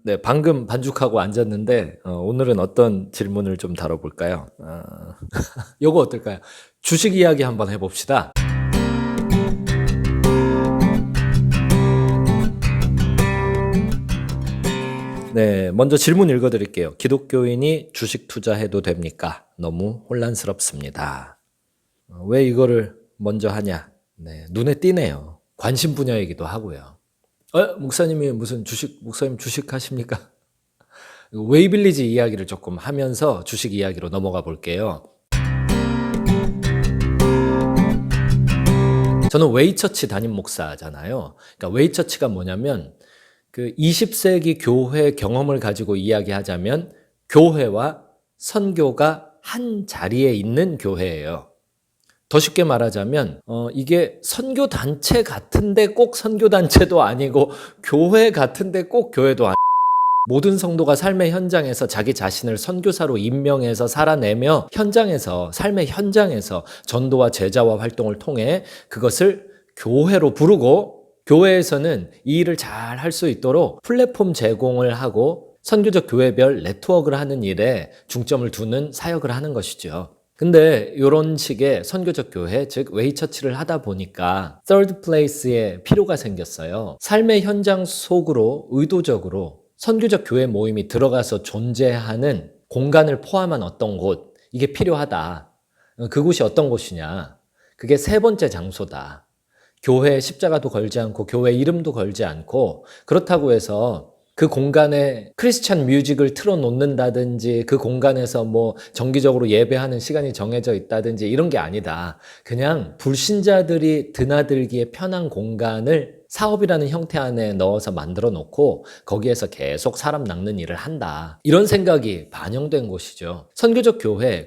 네, 방금 반죽하고 앉았는데 오늘은 어떤 질문을 좀 다뤄볼까요? 요거 어떨까요? 주식 이야기 한번 해봅시다. 네, 먼저 질문 읽어드릴게요. 기독교인이 주식 투자해도 됩니까? 너무 혼란스럽습니다. 왜 이거를 먼저 하냐? 네, 눈에 띄네요. 관심 분야이기도 하고요. 목사님이 목사님 주식 하십니까? 웨이빌리지 이야기를 조금 하면서 주식 이야기로 넘어가 볼게요. 저는 웨이처치 담임 목사잖아요. 그러니까 웨이처치가 뭐냐면 그 20세기 교회 경험을 가지고 이야기하자면 교회와 선교가 한 자리에 있는 교회예요. 더 쉽게 말하자면 이게 선교 단체 같은데 꼭 선교 단체도 아니고 교회 같은데 꼭 교회도 아니고 모든 성도가 삶의 현장에서 자기 자신을 선교사로 임명해서 살아내며 삶의 현장에서 전도와 제자와 활동을 통해 그것을 교회로 부르고 교회에서는 이 일을 잘 할 수 있도록 플랫폼 제공을 하고 선교적 교회별 네트워크를 하는 일에 중점을 두는 사역을 하는 것이죠. 근데 이런 식의 선교적 교회, 즉 웨이처치를 하다 보니까 third place에 필요가 생겼어요. 삶의 현장 속으로 의도적으로 선교적 교회 모임이 들어가서 존재하는 공간을 포함한 어떤 곳, 이게 필요하다. 그곳이 어떤 곳이냐? 그게 세 번째 장소다. 교회에 십자가도 걸지 않고 교회 이름도 걸지 않고 그렇다고 해서 그 공간에 크리스찬 뮤직을 틀어놓는다든지 그 공간에서 뭐 정기적으로 예배하는 시간이 정해져 있다든지 이런 게 아니다. 그냥 불신자들이 드나들기에 편한 공간을 사업이라는 형태 안에 넣어서 만들어 놓고 거기에서 계속 사람 낚는 일을 한다. 이런 생각이 반영된 곳이죠. 선교적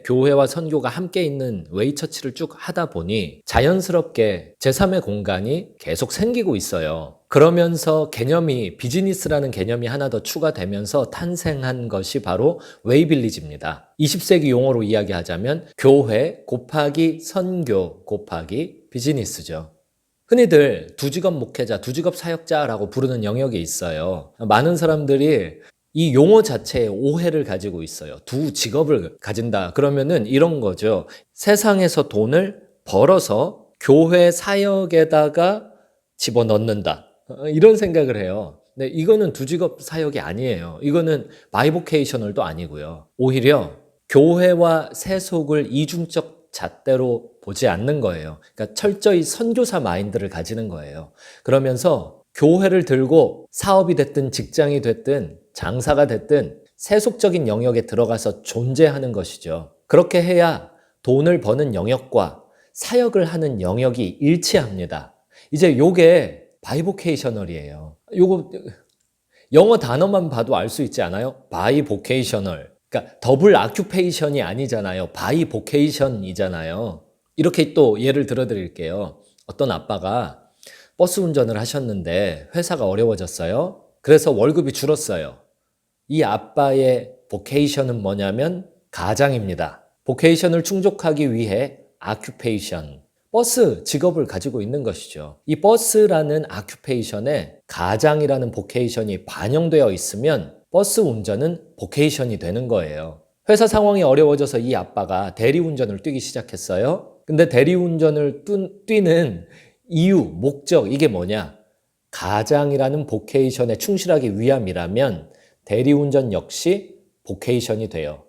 교회와 선교가 함께 있는 웨이처치를 쭉 하다 보니 자연스럽게 제3의 공간이 계속 생기고 있어요. 그러면서 비즈니스라는 개념이 하나 더 추가되면서 탄생한 것이 바로 웨이빌리지입니다. 20세기 용어로 이야기하자면 교회 곱하기 선교 곱하기 비즈니스죠. 흔히들 두직업 목회자, 두직업 사역자라고 부르는 영역이 있어요. 많은 사람들이 이 용어 자체에 오해를 가지고 있어요. 두 직업을 가진다. 그러면은 이런 거죠. 세상에서 돈을 벌어서 교회 사역에다가 집어넣는다. 이런 생각을 해요. 근데 이거는 두직업 사역이 아니에요. 이거는 바이보케이셔널도 아니고요. 오히려 교회와 세속을 이중적 잣대로 보지 않는 거예요. 그러니까 철저히 선교사 마인드를 가지는 거예요. 그러면서 교회를 들고 사업이 됐든 직장이 됐든 장사가 됐든 세속적인 영역에 들어가서 존재하는 것이죠. 그렇게 해야 돈을 버는 영역과 사역을 하는 영역이 일치합니다. 이제 요게 바이보케이셔널이에요. 요거 영어 단어만 봐도 알 수 있지 않아요? 바이보케이셔널. 그러니까 더블 아큐페이션이 아니잖아요. 바이보케이션이잖아요. 이렇게 또 예를 들어 드릴게요. 어떤 아빠가 버스 운전을 하셨는데 회사가 어려워졌어요. 그래서 월급이 줄었어요. 이 아빠의 보케이션은 뭐냐면 가장입니다. 보케이션을 충족하기 위해 아큐페이션, 버스 직업을 가지고 있는 것이죠. 이 버스라는 아큐페이션에 가장이라는 보케이션이 반영되어 있으면 버스 운전은 보케이션이 되는 거예요. 회사 상황이 어려워져서 이 아빠가 대리운전을 뛰기 시작했어요. 근데 대리운전을 뛰는 이유, 목적, 이게 뭐냐? 가장이라는 보케이션에 충실하기 위함이라면 대리운전 역시 보케이션이 돼요.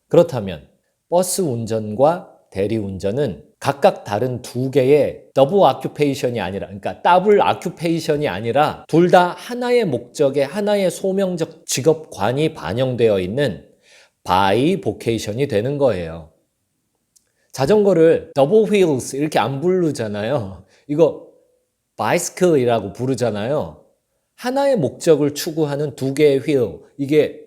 그렇다면 버스 운전과 대리운전은 각각 다른 두 개의 더블 아큐페이션이 아니라, 그러니까 더블 아큐페이션이 아니라 둘 다 하나의 목적에 하나의 소명적 직업관이 반영되어 있는 바이보케이션이 되는 거예요. 자전거를 더블 휠스 이렇게 안 부르잖아요. 이거 바이스클이라고 부르잖아요. 하나의 목적을 추구하는 두 개의 휠, 이게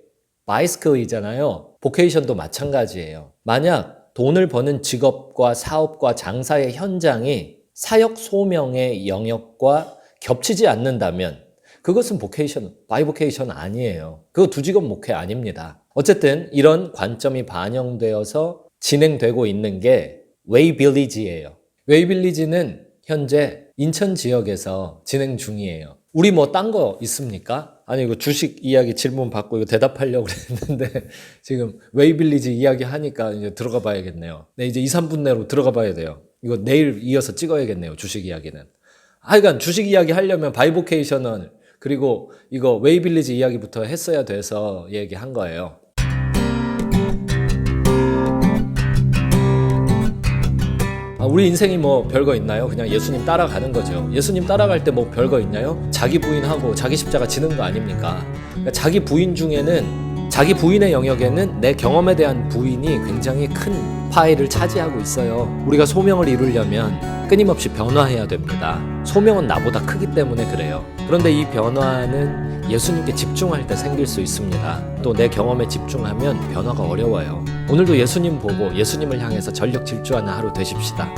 바이스클이잖아요. 보케이션도 마찬가지예요. 만약 돈을 버는 직업과 사업과 장사의 현장이 사역 소명의 영역과 겹치지 않는다면 그것은 바이보케이션 아니에요. 그거 두 직업 목회 아닙니다. 어쨌든 이런 관점이 반영되어서 진행되고 있는 게 웨이빌리지예요. 웨이빌리지는 현재 인천 지역에서 진행 중이에요. 우리 뭐 딴 거 있습니까? 아니 이거 주식 이야기 질문 받고 이거 대답하려고 그랬는데 지금 웨이빌리지 이야기 하니까 이제 들어가 봐야겠네요. 네, 이제 2, 3분 내로 들어가 봐야 돼요. 이거 내일 이어서 찍어야겠네요. 주식 이야기는. 하여간 주식 이야기 하려면 바이보케이셔널 그리고 이거 웨이빌리지 이야기부터 했어야 돼서 얘기한 거예요. 우리 인생이 뭐 별거 있나요? 그냥 예수님 따라가는 거죠. 예수님 따라갈 때 뭐 별거 있나요? 자기 부인하고 자기 십자가 지는 거 아닙니까? 그러니까 자기 부인 중에는 자기 부인의 영역에는 내 경험에 대한 부인이 굉장히 큰 파일을 차지하고 있어요. 우리가 소명을 이루려면 끊임없이 변화해야 됩니다. 소명은 나보다 크기 때문에 그래요. 그런데 이 변화는 예수님께 집중할 때 생길 수 있습니다. 또 내 경험에 집중하면 변화가 어려워요. 오늘도 예수님 보고 예수님을 향해서 전력 질주하는 하루 되십시다.